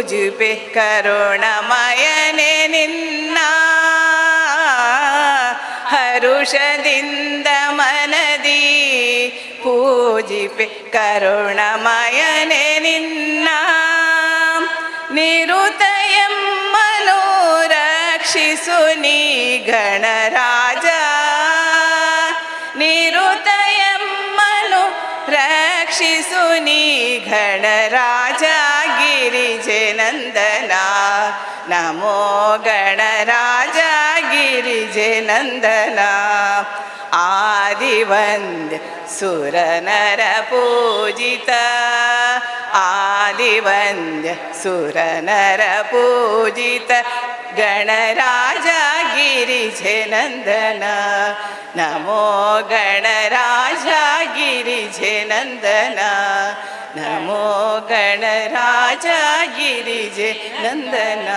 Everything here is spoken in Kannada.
ಪೂಜಿಪೆ ಕರುಣಮಯನೆ ನಿನ್ನ ಹರುಷದಿಂದ ಮನದಿ ಪೂಜಿಪೆ ಕರುಣಮಯನೆ ನಿನ್ನ ನಿರುತಯಮ್ಮನು ರಕ್ಷಿಸು ನೀ ಗಣರಾಜ ನಿರುತಯಮ್ಮನು ರಕ್ಷಿಸು ನೀ ಗಣರಾಜ ಗಿರಿಜೆನಂದನ ನಮೋ ಗಣರಾಜ ಗಿರಿಜೆನಂದನ ಆದಿವಂದ್ಯ ಸುರನರ ಪೂಜಿತ ಆದಿವಂದ್ಯ ಸುರನರ ಪೂಜಿತ ಗಣರಾಜ ಗಿರಿಜೆನಂದನ ನಮೋ ಗಣರಾಜ ಗಿರಿಜೆನಂದನ ನಮೋ ಗಣರಾಜ ಗಿರಿಜೆನಂದನ